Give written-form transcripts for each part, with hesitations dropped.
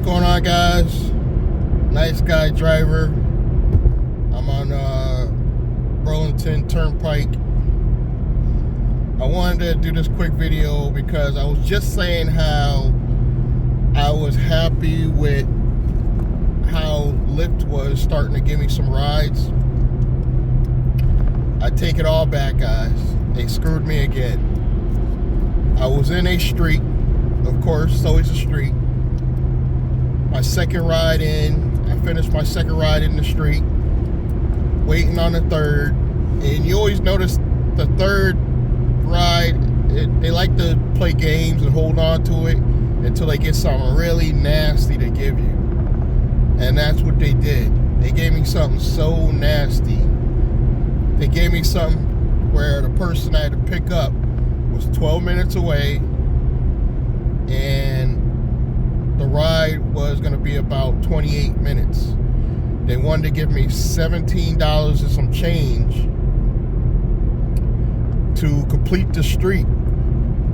going on, guys? Nice guy driver. I'm on Burlington Turnpike. I wanted to do this quick video because I was just saying how I was happy with how Lyft was starting to give me some rides. I take it all back, guys. They screwed me again. I was in a street, of course, it's always a street. My second ride in, I finished my second ride in the street, waiting on the third, and you always notice the third ride, they like to play games and hold on to it until they get something really nasty to give you. And that's what they did. They gave me something so nasty. They gave me something where the person I had to pick up was 12 minutes away, and the ride was going to be about 28 minutes. They wanted to give me $17 and some change to complete the street,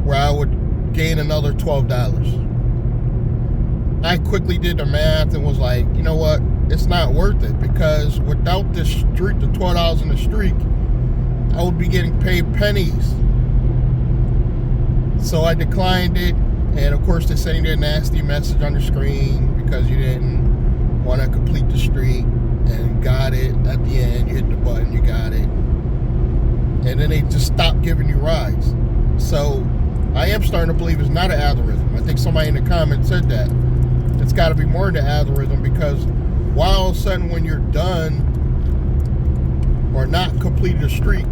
where I would gain another $12. I quickly did the math and was like, you know what? It's not worth it, because without this street, the $12 in the street, I would be getting paid pennies. So I declined it, and of course they're sending their nasty message on the screen because you didn't want to complete the street, and got it at the end. You hit the button, you got it, and then they just stopped giving you rides. So I am starting to believe it's not an algorithm. I think somebody in the comments said that it's got to be more than an algorithm, because why all of a sudden when you're done or not completed a streak,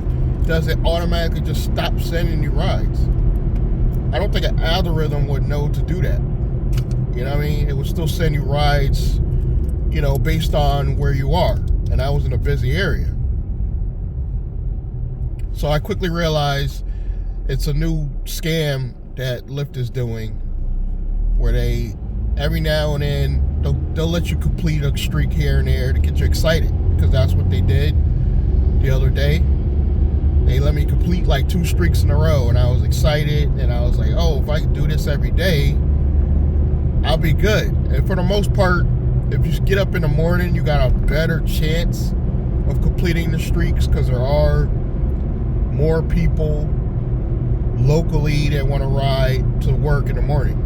does it automatically just stop sending you rides? I don't think an algorithm would know to do that. You know what I mean? It would still send you rides, you know, based on where you are. And I was in a busy area. So I quickly realized it's a new scam that Lyft is doing, where they, every now and then, they'll let you complete a streak here and there to get you excited, because that's what they did the other day. They let me complete like 2 streaks in a row, and I was excited, and I was like, oh, if I can do this every day, I'll be good. And for the most part, if you get up in the morning, you got a better chance of completing the streaks, because there are more people locally that want to ride to work in the morning.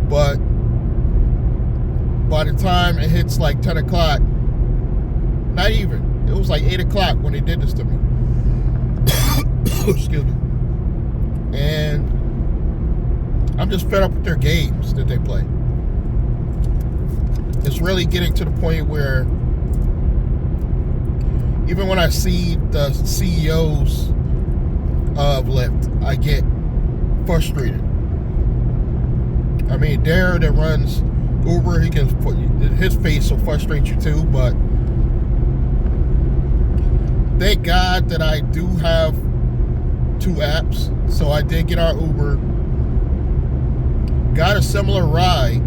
But by the time it hits like 10 o'clock, not even, it was like 8 o'clock when they did this to me. Excuse me. And I'm just fed up with their games that they play. It's really getting to the point where even when I see the CEOs of Lyft, I get frustrated. I mean, Dare that runs Uber, he can put, his face will frustrate you too, but thank God that I do have 2 apps. So I did get our Uber, got a similar ride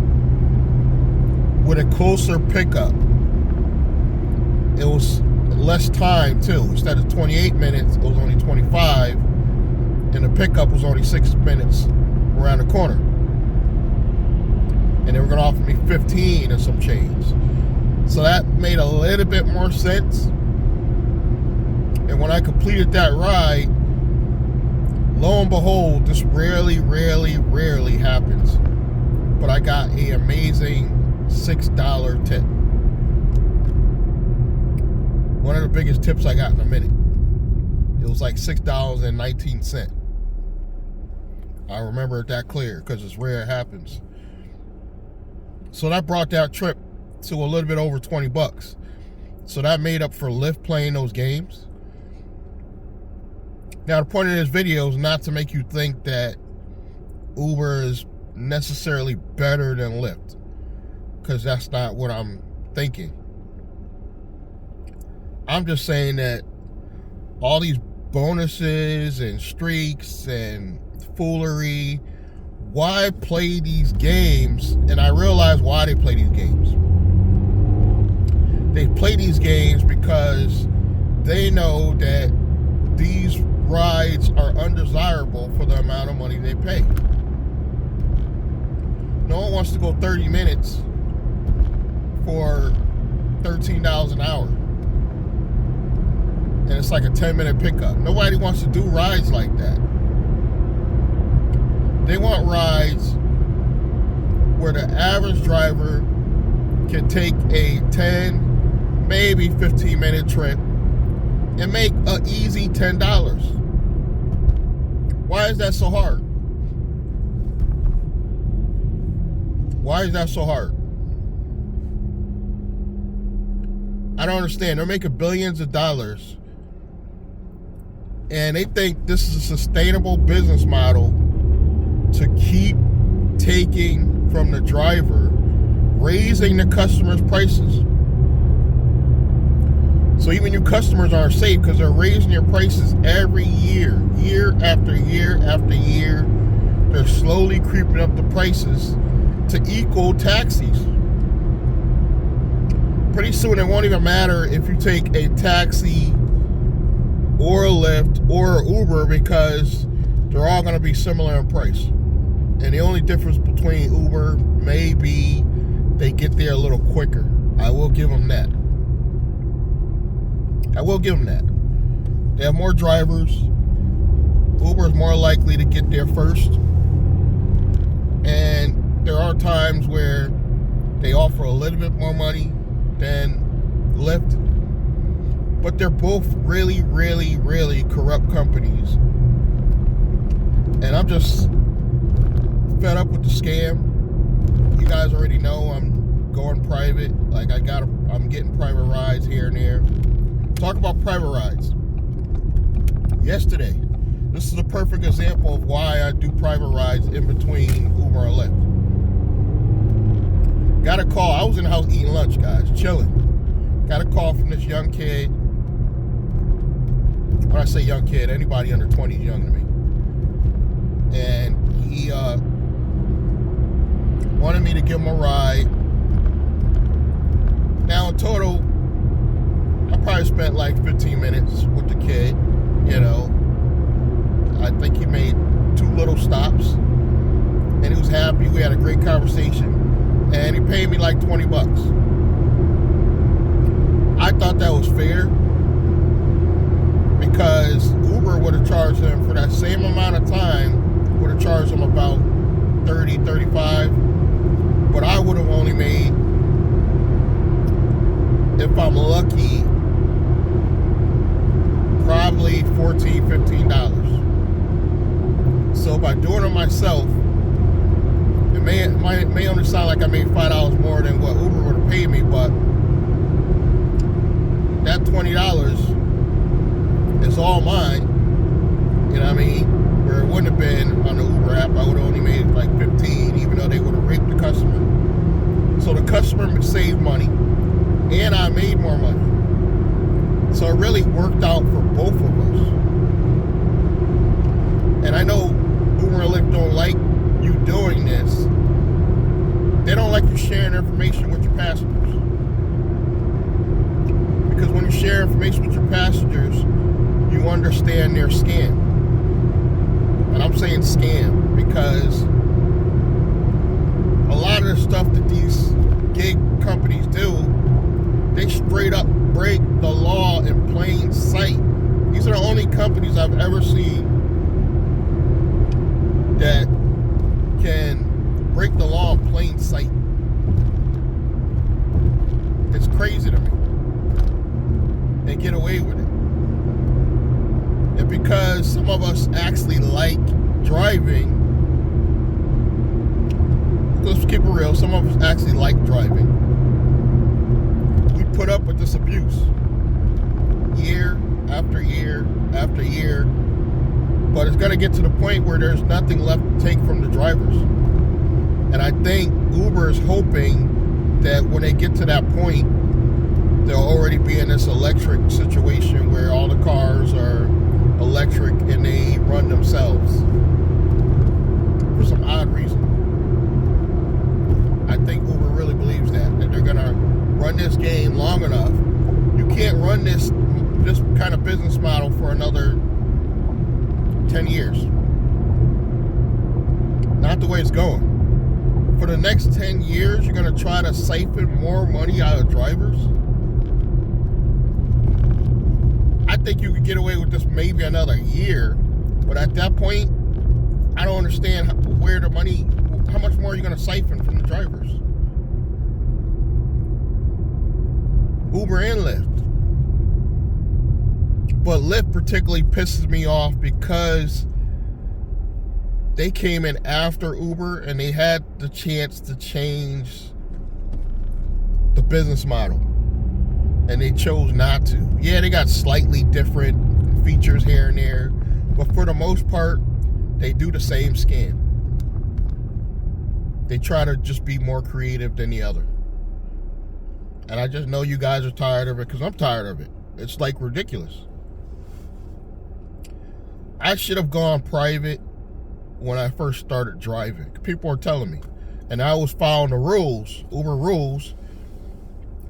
with a closer pickup. It was less time too. Instead of 28 minutes, it was only 25, and the pickup was only 6 minutes around the corner. And they were going to offer me 15 and some change. So that made a little bit more sense. And when I completed that ride, lo and behold, this rarely happens. But I got an amazing $6 tip. One of the biggest tips I got in a minute. It was like $6.19. I remember it that clear, because it's rare it happens. So that brought that trip to a little bit over 20 bucks. So that made up for Lyft playing those games. Now, the point of this video is not to make you think that Uber is necessarily better than Lyft, because that's not what I'm thinking. I'm just saying that all these bonuses and streaks and foolery, why play these games? And I realize why they play these games. They play these games because they know that these rides are undesirable for the amount of money they pay. No one wants to go 30 minutes for $13 an hour. And it's like a 10-minute pickup. Nobody wants to do rides like that. They want rides where the average driver can take a 10, maybe 15-minute trip and make an easy $10. Why is that so hard? Why is that so hard? I don't understand. They're making billions of dollars, and they think this is a sustainable business model to keep taking from the driver, raising the customer's prices. So even your customers aren't safe because they're raising your prices every year, year after year after year. They're slowly creeping up the prices to equal taxis. Pretty soon it won't even matter if you take a taxi or a Lyft or an Uber, because they're all going to be similar in price. And the only difference between Uber may be they get there a little quicker. I will give them that. I will give them that. They have more drivers. Uber is more likely to get there first. And there are times where they offer a little bit more money than Lyft. But they're both really, really, really corrupt companies. And I'm just fed up with the scam. You guys already know I'm going private. Like I'm getting private rides here and there. Talk about private rides. Yesterday, this is a perfect example of why I do private rides in between Uber and Lyft. Got a call. I was in the house eating lunch, guys, chilling. Got a call from this young kid. When I say young kid, anybody under 20 is younger than me. And he wanted me to give him a ride. Now in total, I probably spent like 15 minutes with the kid. You know, I think he made 2 little stops, and he was happy. We had a great conversation, and he paid me like $20. I thought that was fair, because Uber would have charged him for that same amount of time, would have charged him about 30, 35, but I would have only made, if I'm lucky, probably $14, $15. So by doing it myself, it may only sound like I made $5 more than what Uber would have paid me, but that $20 is all mine. You know what I mean? Where it wouldn't have been on the Uber app, I would have only made like 15, even though they would have raped the customer. So the customer saved money, and I made more money. So it really worked out for both of us. And I know Uber and Lyft don't like you doing this. They don't like you sharing information with your passengers. Because when you share information with your passengers, you understand their scam. And I'm saying scam because a lot of the stuff that these gig companies do, they straight up break the law in plain sight. These are the only companies I've ever seen that can break the law in plain sight. It's crazy to me. And get away with it. And because some of us actually like driving, let's keep it real, some of us actually like driving. Put up with this abuse year after year after year, but it's going to get to the point where there's nothing left to take from the drivers. And I think Uber is hoping that when they get to that point, they'll already be in this electric situation where all the cars are electric and they run themselves for some odd reason. I think Uber really believes that they're going to run this game long enough. You can't run this kind of business model for another 10 years. Not the way it's going. for the next 10 years, you're going to try to siphon more money out of drivers? I think you could get away with this maybe another year, but at that point, I don't understand where the money, how much more are you going to siphon from the drivers? Uber and Lyft. But Lyft particularly pisses me off because they came in after Uber and they had the chance to change the business model. And they chose not to. Yeah, they got slightly different features here and there, but for the most part, they do the same scam. They try to just be more creative than the other. And I just know you guys are tired of it because I'm tired of it. It's like ridiculous. I should have gone private when I first started driving. People are telling me. And I was following the rules, Uber rules,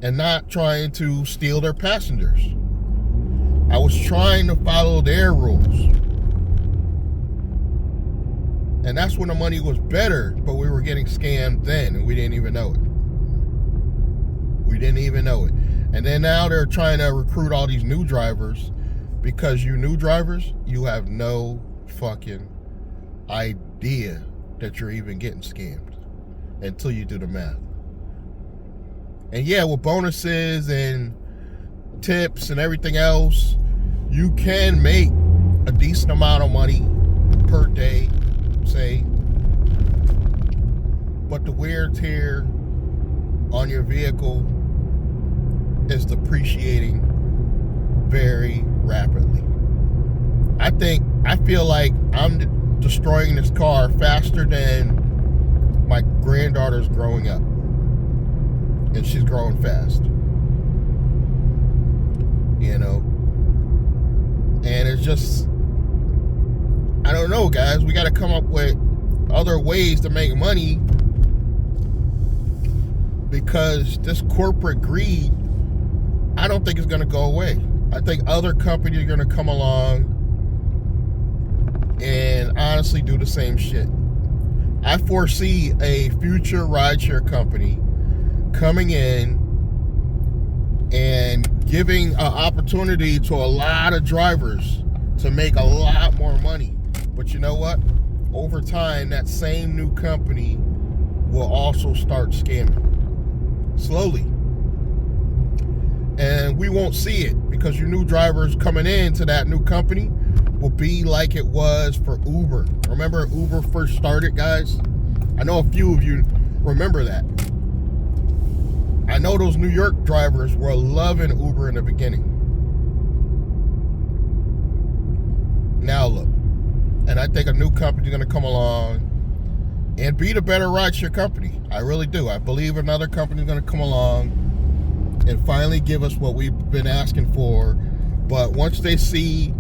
and not trying to steal their passengers. I was trying to follow their rules. And that's when the money was better, but we were getting scammed then, and we didn't even know it. We didn't even know it. And then now they're trying to recruit all these new drivers because you new drivers, you have no fucking idea that you're even getting scammed until you do the math. And yeah, with bonuses and tips and everything else, you can make a decent amount of money per day, say. But the wear and tear on your vehicle is depreciating very rapidly. I feel like I'm destroying this car faster than my granddaughter's growing up. And she's growing fast. You know? And it's just, I don't know, guys. We got to come up with other ways to make money because this corporate greed, I don't think it's going to go away. I think other companies are going to come along and honestly do the same shit. I foresee a future rideshare company coming in and giving an opportunity to a lot of drivers to make a lot more money. But you know what? Over time, that same new company will also start scamming. Slowly. And we won't see it because your new drivers coming into that new company will be like it was for Uber. Remember Uber first started, guys? I know a few of you remember that. I know those New York drivers were loving Uber in the beginning. Now look, and I think a new company is going to come along and be the better rideshare company. I really do. I believe another company is going to come along and finally give us what we've been asking for. But once they see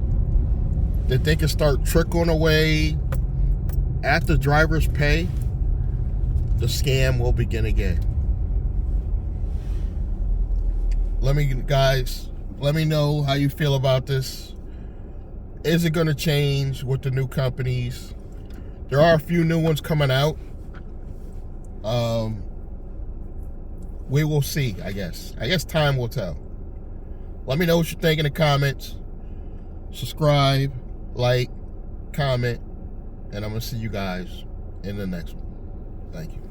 that they can start trickling away at the driver's pay, the scam will begin again. Let me know how you feel about this. Is it going to change with the new companies? There are a few new ones coming out. We will see, I guess. I guess time will tell. Let me know what you think in the comments. Subscribe, like, comment, and I'm going to see you guys in the next one. Thank you.